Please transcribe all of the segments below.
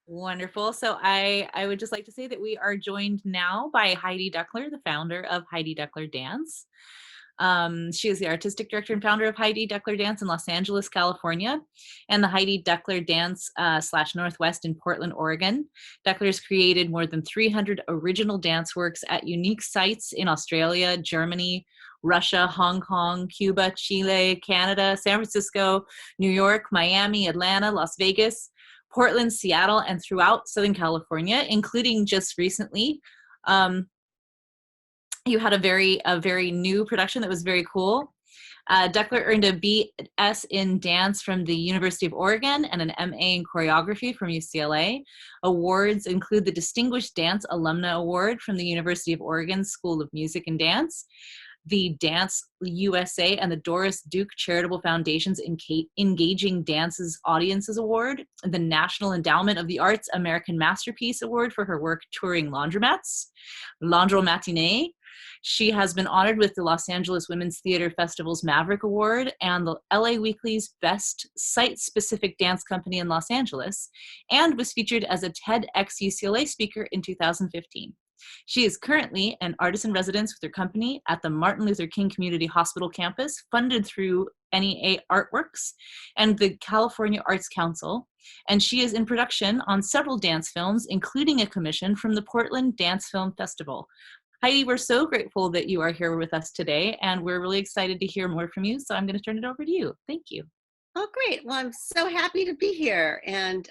Wonderful. So I would just like to say that we are joined now by Heidi Duckler, the founder of Heidi Duckler Dance. She is the artistic director and founder of Heidi Duckler Dance in Los Angeles, California, and the Heidi Duckler Dance slash Northwest in Portland, Oregon. Duckler has created more than 300 original dance works at unique sites in Australia, Germany, Russia, Hong Kong, Cuba, Chile, Canada, San Francisco, New York, Miami, Atlanta, Las Vegas, Portland, Seattle, and throughout Southern California, including just recently. Um, you had a very new production that was very cool. Duckler earned a BS in dance from the University of Oregon and an MA in choreography from UCLA. Awards include the Distinguished Dance Alumna Award from the University of Oregon School of Music and Dance, the Dance USA and the Doris Duke Charitable Foundation's Engaging Dances Audiences Award, the National Endowment of the Arts American Masterpiece Award for her work touring laundromats, Laundromatinee. She has been honored with the Los Angeles Women's Theater Festival's Maverick Award and the LA Weekly's Best Site-Specific Dance Company in Los Angeles, and was featured as a TEDx UCLA speaker in 2015. She is currently an artist in residence with her company at the Martin Luther King Community Hospital campus, funded through NEA Artworks and the California Arts Council. And she is in production on several dance films, including a commission from the Portland Dance Film Festival. Heidi, we're so grateful that you are here with us today, and we're really excited to hear more from you. So I'm going to turn it over to you. Thank you. Oh, great. Well, I'm so happy to be here. And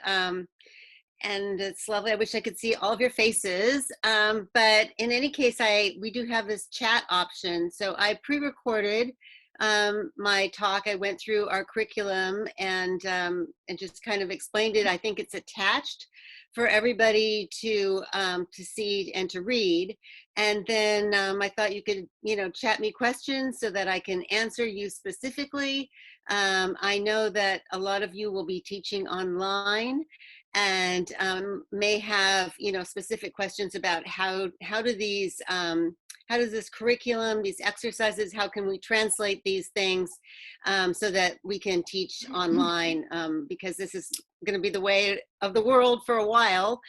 it's lovely. I wish I could see all of your faces. But in any case, we do have this chat option. So I pre-recorded my talk. I went through our curriculum and just kind of explained it. I think it's attached for everybody to see and to read. And then I thought you could, chat me questions so that I can answer you specifically. I know that a lot of you will be teaching online and may have, specific questions about how does this curriculum, these exercises, how can we translate these things so that we can teach online, because this is going to be the way of the world for a while,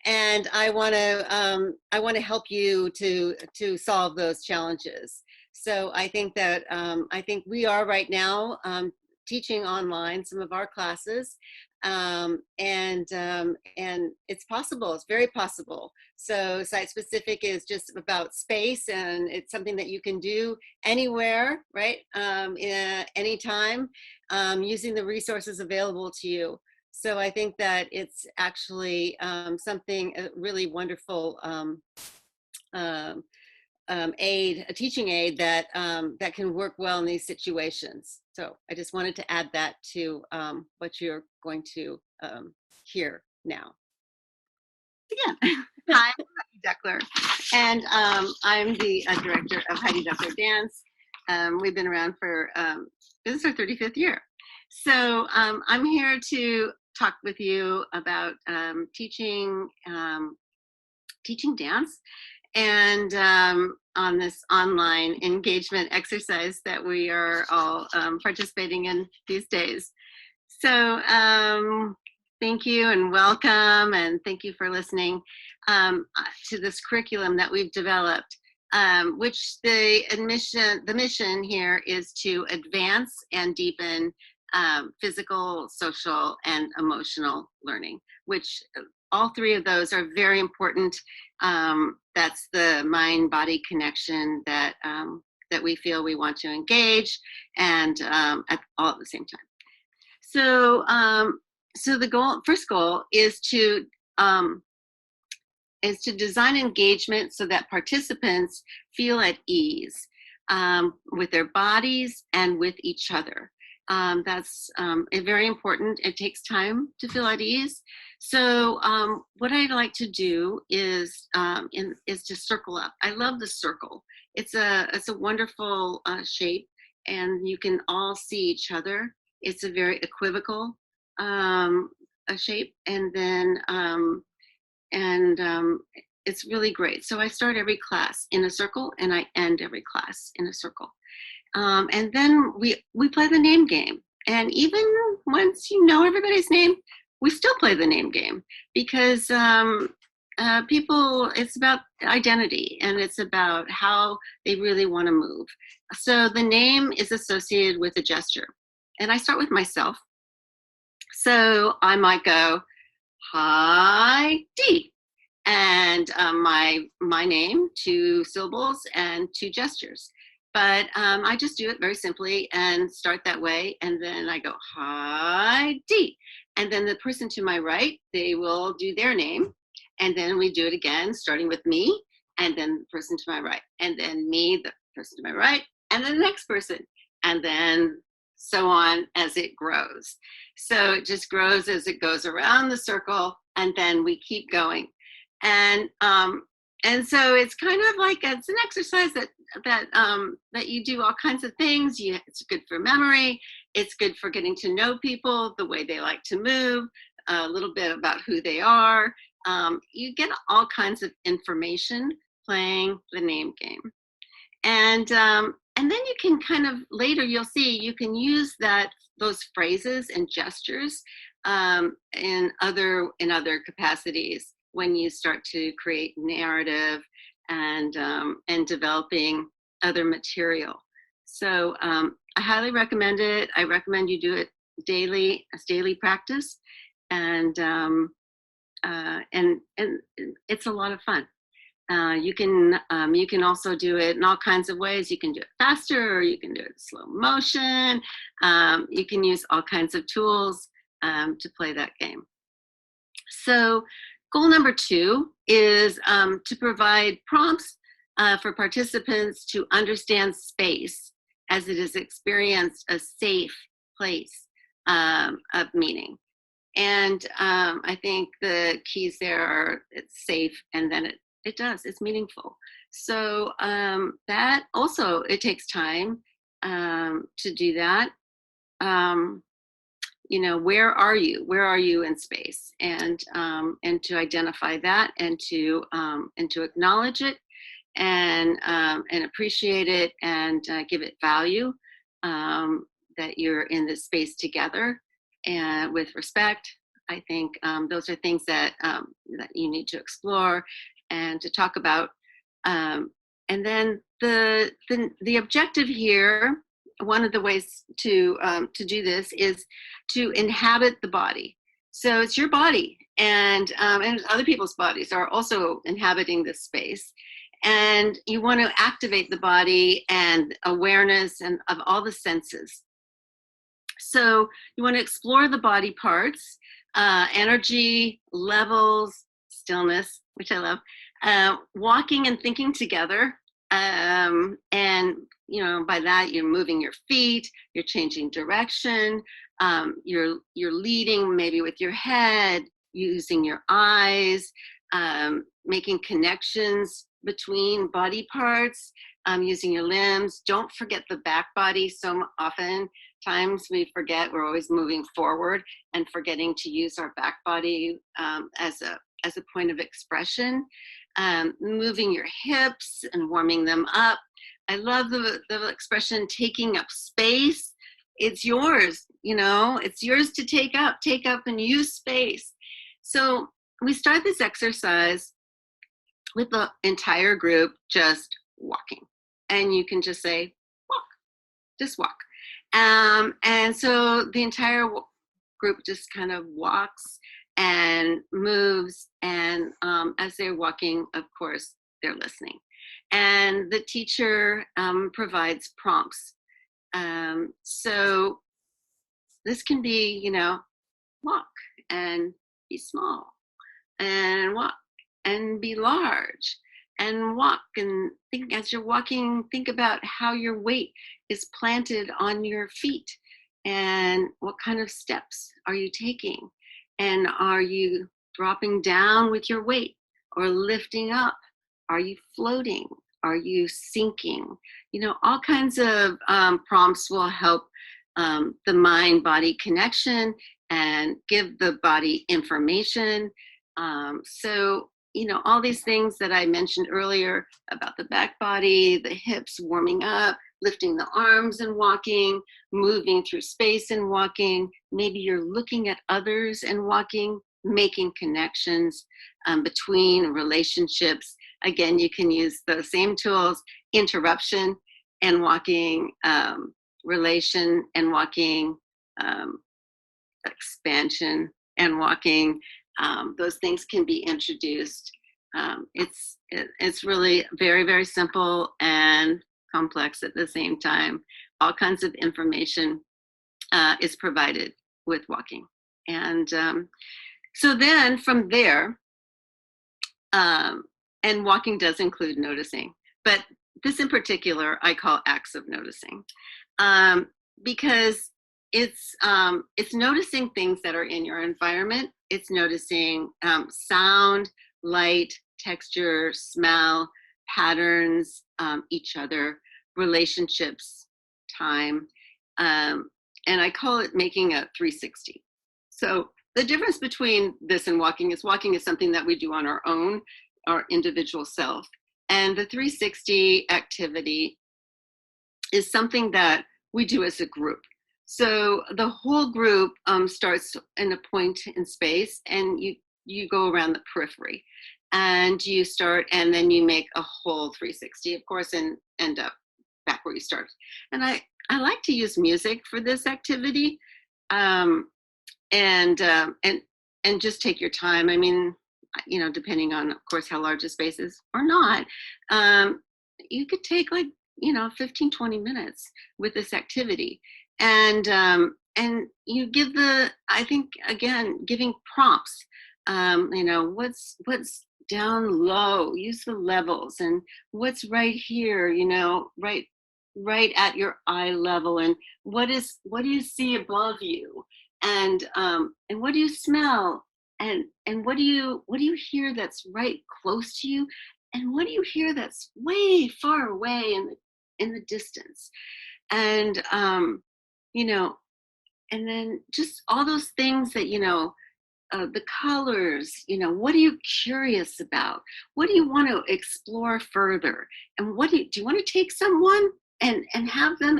and I want to help you to solve those challenges. So I think that I think we are right now teaching online some of our classes, and it's possible. It's very possible. So site specific is just about space, and it's something that you can do anywhere, right? Anytime, using the resources available to you. So I think that it's actually something really wonderful aid, a teaching aid that that can work well in these situations. So I just wanted to add that to what you're going to hear now. Again, hi, I'm Heidi Duckler, and I'm the director of Heidi Duckler Dance. We've been around for this is our 35th year. So I'm here to talk with you about teaching dance, and on this online engagement exercise that we are all participating in these days. So thank you and welcome, and thank you for listening to this curriculum that we've developed, which the mission here is to advance and deepen physical, social, and emotional learning, which all three of those are very important. That's the mind-body connection that that we feel we want to engage, and all at the same time. So, so the first goal is to design engagement so that participants feel at ease with their bodies and with each other. That's very important. It takes time to feel at ease. So what I'd like to do is to circle up. I love the circle. It's a wonderful shape, and you can all see each other. It's a very equivocal shape, and then it's really great. So I start every class in a circle, and I end every class in a circle. And then we play the name game. And even once you know everybody's name, we still play the name game because people, it's about identity and it's about how they really want to move. So the name is associated with a gesture. And I start with myself. So I might go, Heidi, and my name, 2 syllables and 2 gestures. But I just do it very simply and start that way, and then I go Heidi, and then the person to my right, they will do their name, and then we do it again, starting with me, and then the person to my right, and then me, the person to my right, and then the next person, and then so on as it grows. So it just grows as it goes around the circle, and then we keep going. And so it's kind of like it's an exercise that you do all kinds of things. It's good for memory. It's good for getting to know people, the way they like to move, a little bit about who they are. You get all kinds of information playing the name game. And then you can kind of later you'll see you can use those phrases and gestures in other capacities when you start to create narrative and developing other material. So I highly recommend it. I recommend you do it daily as daily practice, and it's a lot of fun. You can also do it in all kinds of ways. You can do it faster, or you can do it in slow motion. You can use all kinds of tools to play that game. So goal number 2 is to provide prompts for participants to understand space as it is experienced a safe place of meaning. And I think the keys there are it's safe, and then it's meaningful. So that also, it takes time to do that. Where are you in space, and to identify that, and to acknowledge it, and appreciate it, and give it value, that you're in this space together and with respect. I think those are things that you need to explore and to talk about. And then the objective here, one of the ways to do this is to inhabit the body. So it's your body, and other people's bodies are also inhabiting this space. And you want to activate the body and awareness and of all the senses. So you want to explore the body parts, energy, levels, stillness, which I love, walking and thinking together. And, by that, you're moving your feet, you're changing direction, you're leading maybe with your head, using your eyes, making connections between body parts, using your limbs. Don't forget the back body. So often times we forget, we're always moving forward and forgetting to use our back body as a point of expression. Moving your hips and warming them up. I love the expression taking up space. It's yours, it's yours to take up and use space. So we start this exercise with the entire group just walking. And you can just say, walk, just walk. And so the entire group just kind of walks and moves, and as they're walking, of course, they're listening. And the teacher provides prompts. So this can be, walk and be small, and walk and be large, and walk and think as you're walking, think about how your weight is planted on your feet, and what kind of steps are you taking, and are you dropping down with your weight or lifting up? Are you floating? Are you sinking? All kinds of prompts will help the mind-body connection and give the body information. So all these things that I mentioned earlier about the back body, the hips warming up, lifting the arms and walking, moving through space and walking. Maybe you're looking at others and walking, making connections between relationships. Again, you can use those same tools, interruption and walking, relation and walking, um, expansion and walking. Those things can be introduced. It's really very, very simple and complex at the same time. All kinds of information is provided with walking. And so then from there, and walking does include noticing, but this in particular I call acts of noticing, because it's noticing things that are in your environment. It's noticing sound, light, texture, smell, patterns, each other, relationships, time, and I call it making a 360. So the difference between this and walking is something that we do on our own, our individual self. And the 360 activity is something that we do as a group. So the whole group starts in a point in space, and you go around the periphery, and you start, and then you make a whole 360, of course, and end up back where you started. And I like to use music for this activity. And just take your time. I mean, depending on, of course, how large the space is or not, you could take 15, 20 minutes with this activity. And you give I think, again, giving prompts, what's down low, use the levels, and what's right here, right at your eye level, and what do you see above you? And what do you smell, and what do you hear that's right close to you, and what do you hear that's way far away in the distance? And and then just all those things that the colors, what are you curious about? What do you want to explore further? And do you want to take someone and have them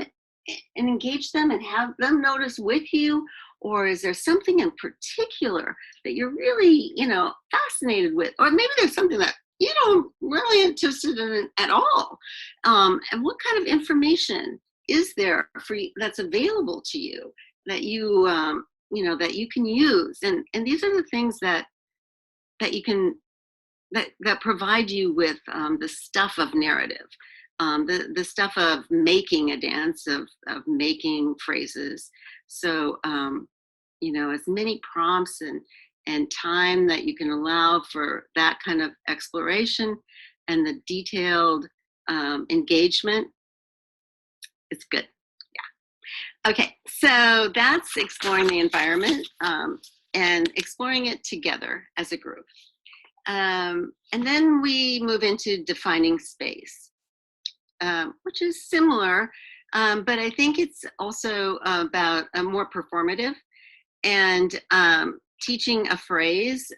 and engage them and have them notice with you? Or is there something in particular that you're really, fascinated with? Or maybe there's something that you don't really interested in at all. And what kind of information is there for you that's available to you that that you can use? And these are the things that you can that provide you with the stuff of narrative, the stuff of making a dance, of making phrases. So as many prompts and time that you can allow for that kind of exploration and the detailed engagement, it's good. Yeah. Okay, so that's exploring the environment and exploring it together as a group. And then we move into defining space, which is similar, but I think it's also about a more performative, and teaching a phrase,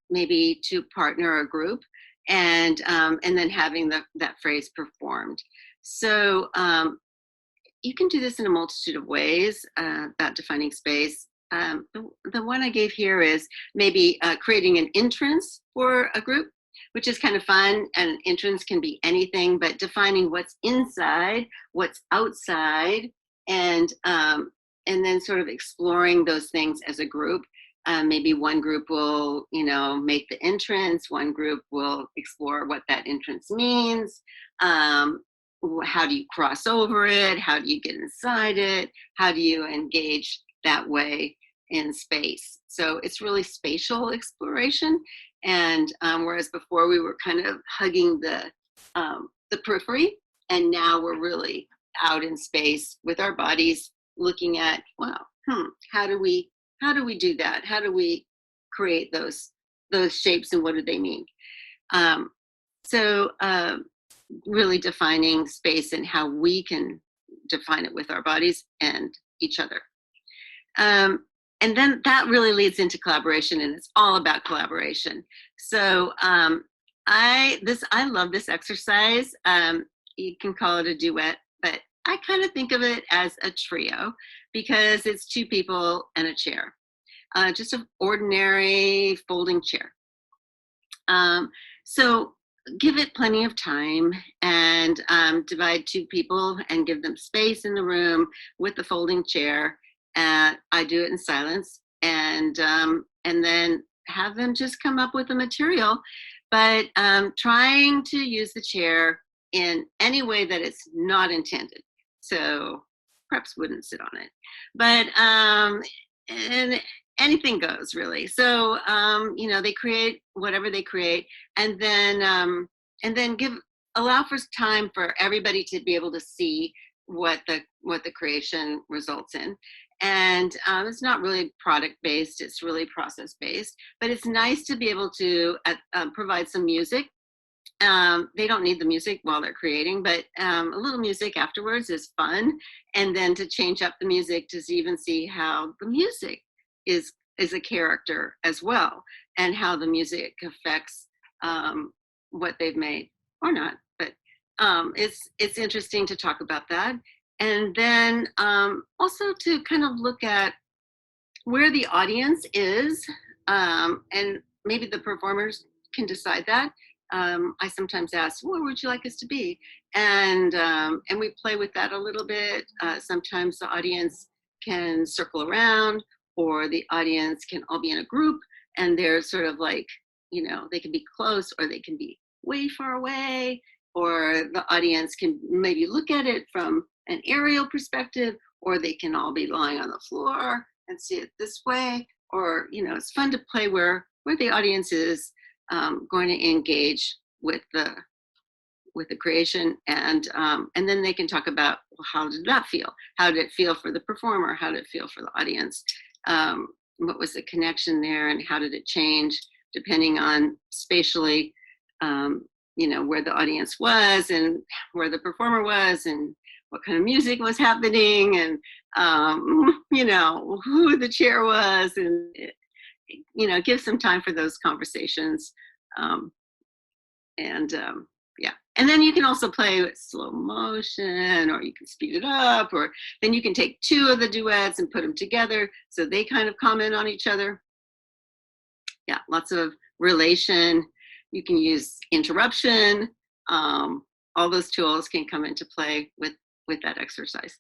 maybe to partner or group, and then having that phrase performed. So you can do this in a multitude of ways about defining space. The one I gave here is maybe creating an entrance for a group, which is kind of fun. An entrance can be anything, but defining what's inside, what's outside, and then sort of exploring those things as a group. Maybe one group will, make the entrance. One group will explore what that entrance means. How do you cross over it? How do you get inside it? How do you engage that way in space? So it's really spatial exploration. And whereas before we were kind of hugging the periphery, and now we're really out in space with our bodies, looking at, how do we do that? How do we create those shapes, and what do they mean? So really defining space and how we can define it with our bodies and each other. And then that really leads into collaboration, and it's all about collaboration. So I love this exercise. You can call it a duet, but I kind of think of it as a trio because it's two people and a chair, just an ordinary folding chair. So give it plenty of time and divide two people and give them space in the room with the folding chair. I do it in silence, and then have them just come up with the material, but trying to use the chair in any way that it's not intended. So preps wouldn't sit on it, but and anything goes really. So they create whatever they create, and then give allow for time for everybody to be able to see what the creation results in. And it's not really product based; it's really process based. But it's nice to be able to provide some music. They don't need the music while they're creating, but a little music afterwards is fun. And then to change up the music to even see how the music is is a character as well, and how the music affects what they've made or not. But it's interesting to talk about that, and then also to kind of look at where the audience is, and maybe the performers can decide that. I sometimes ask, "Where would you like us to be?" And we play with that a little bit. Sometimes the audience can circle around, or the audience can all be in a group, and they're sort of like, they can be close, or they can be way far away, or the audience can maybe look at it from an aerial perspective, or they can all be lying on the floor and see it this way. Or it's fun to play where the audience is going to engage with the creation, and then they can talk about, well, how did that feel, how did it feel for the performer, how did it feel for the audience, what was the connection there, and how did it change depending on spatially, where the audience was and where the performer was, and what kind of music was happening, and who the chair was, and give some time for those conversations. um, and yeah, and then you can also play with slow motion, or you can speed it up, or then you can take two of the duets and put them together so they kind of comment on each other. Yeah, lots of relation. You can use interruption. All those tools can come into play with that exercise.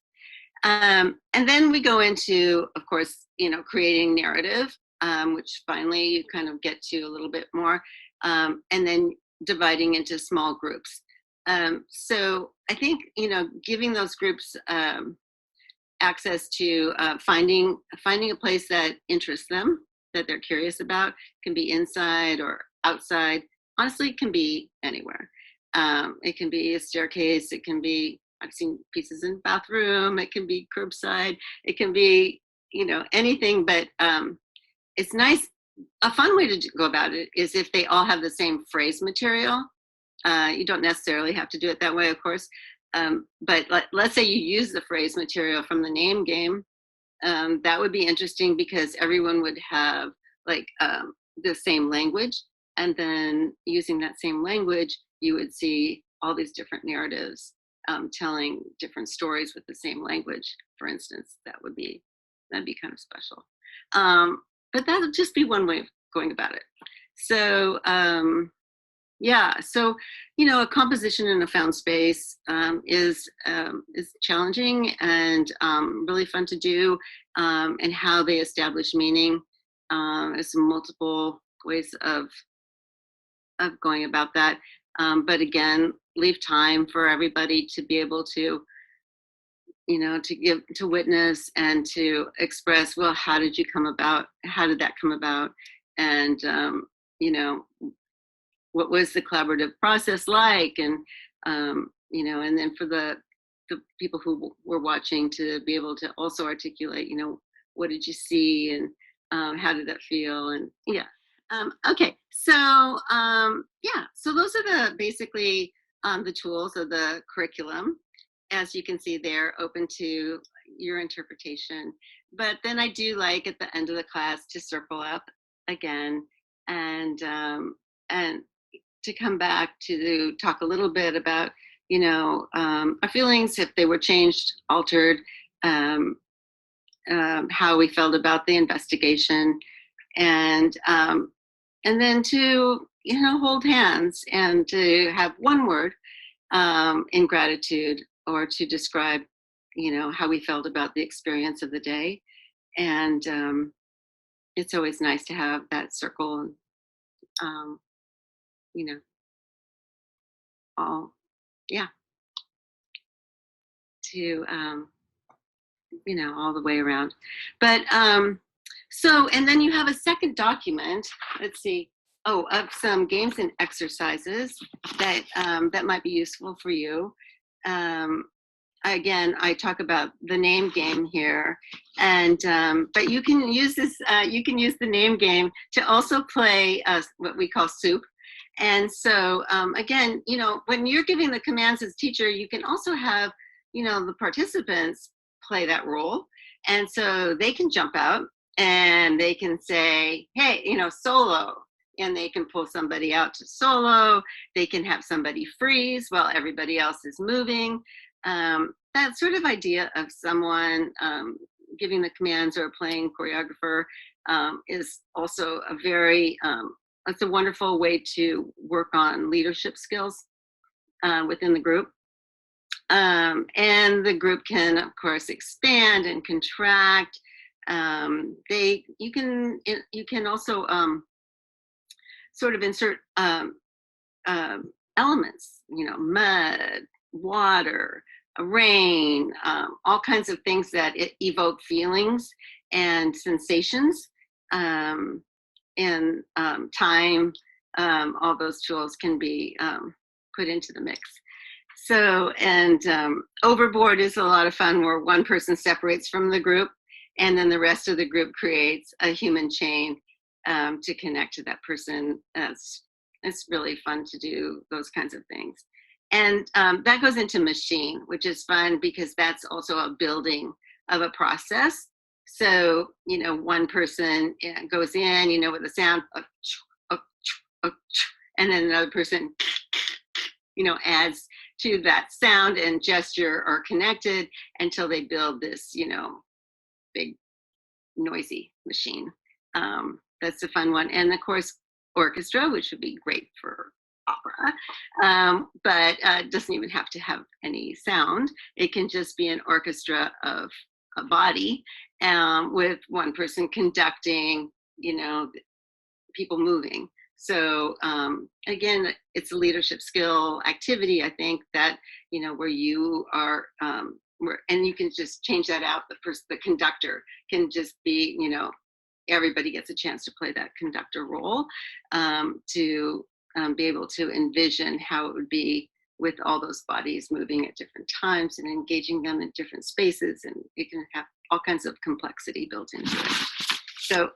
And then we go into, of course, creating narrative, which finally you kind of get to a little bit more, and then dividing into small groups. So I think, giving those groups access to finding a place that interests them, that they're curious about, can be inside or outside. Honestly, it can be anywhere. It can be a staircase. It can be, I've seen pieces in the bathroom. It can be curbside. It can be, anything. But it's nice. A fun way to go about it is if they all have the same phrase material. You don't necessarily have to do it that way, of course. But let's say you use the phrase material from the name game. That would be interesting because everyone would have like the same language. And then using that same language, you would see all these different narratives telling different stories with the same language, for instance. That'd be kind of special. But that would just be one way of going about it. So yeah, so a composition in a found space is challenging and really fun to do, and how they establish meaning. There's multiple ways of going about that, but again, leave time for everybody to be able to to witness and to express, well, how did that come about, and what was the collaborative process like, and and then for the people who were watching to be able to also articulate, what did you see, and how did that feel, and yeah. Okay, so yeah, so those are the basically the tools of the curriculum. As you can see, they're open to your interpretation. But then I do like at the end of the class to circle up again, and to come back to talk a little bit about our feelings, if they were changed, altered, um, how we felt about the investigation, and then to hold hands and to have one word in gratitude, or to describe how we felt about the experience of the day. And it's always nice to have that circle, um, you know all, yeah, to all the way around. But so, and then you have a second document, let's see, of some games and exercises that might be useful for you. um, Again, I talk about the name game here, and but you can use this. You can use the name game to also play what we call soup. And so again, when you're giving the commands as teacher, you can also have the participants play that role, and so they can jump out and they can say, "Hey, solo." And they can pull somebody out to solo. They can have somebody freeze while everybody else is moving. That sort of idea of someone giving the commands or playing choreographer is also it's a wonderful way to work on leadership skills within the group. And the group can, of course, expand and contract. You can also sort of insert elements, mud, water, rain, all kinds of things that evoke feelings and sensations, and time. All those tools can be put into the mix. So, and overboard is a lot of fun, where one person separates from the group, and then the rest of the group creates a human chain to connect to that person. It's really fun to do those kinds of things. And that goes into machine, which is fun because that's also a building of a process. So, one person goes in, with a sound, and then another person, adds to that sound, and gesture are connected until they build this, big noisy machine. That's a fun one. And of course, orchestra, which would be great for opera, but doesn't even have to have any sound. It can just be an orchestra of a body, with one person conducting, people moving. So again, it's a leadership skill activity, I think, that where you are, and you can just change that out. The conductor can just be, everybody gets a chance to play that conductor role, to be able to envision how it would be with all those bodies moving at different times and engaging them in different spaces, and it can have all kinds of complexity built into it. So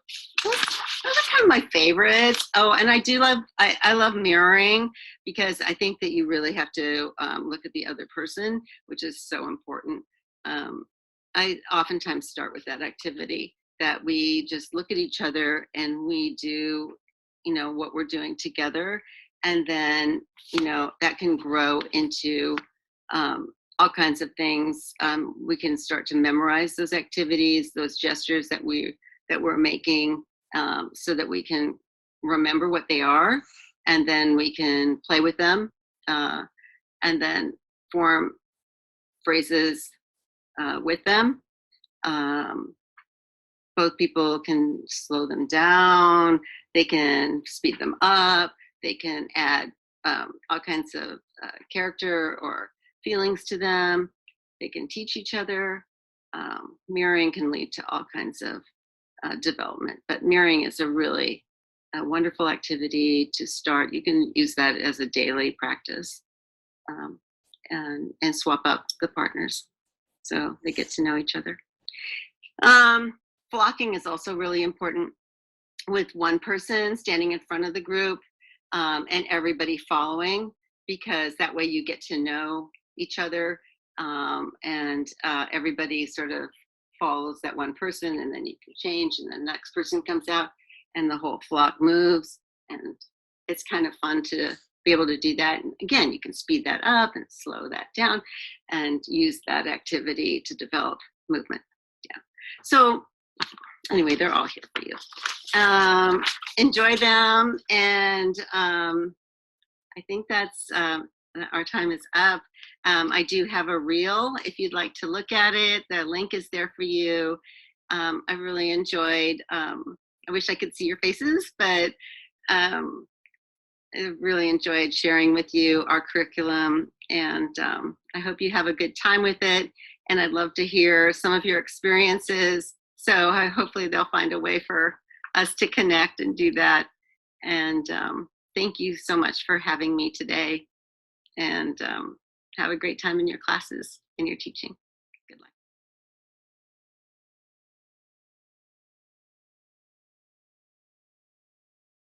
those are kind of my favorites. Oh, and I love mirroring, because I think that you really have to look at the other person, which is so important. I oftentimes start with that activity, that we just look at each other and we do, what we're doing together. And then, that can grow into all kinds of things. We can start to memorize those activities, those gestures that we're making, so that we can remember what they are, and then we can play with them, and then form phrases with them. Both people can slow them down, they can speed them up, they can add all kinds of character or feelings to them. They can teach each other. Mirroring can lead to all kinds of development, but mirroring is a wonderful activity to start. You can use that as a daily practice, and swap up the partners so they get to know each other. Flocking is also really important, with one person standing in front of the group, and everybody following, because that way you get to know each other, and everybody sort of follows that one person, and then you can change, and the next person comes out, and the whole flock moves. And it's kind of fun to be able to do that. And again, you can speed that up and slow that down and use that activity to develop movement. Yeah. So anyway, they're all here for you. Enjoy them. And I think that's our time is up. I do have a reel if you'd like to look at it. The link is there for you. I really enjoyed, I wish I could see your faces, but I really enjoyed sharing with you our curriculum, and I hope you have a good time with it. And I'd love to hear some of your experiences. So hopefully they'll find a way for us to connect and do that. And thank you so much for having me today. And have a great time in your classes and your teaching.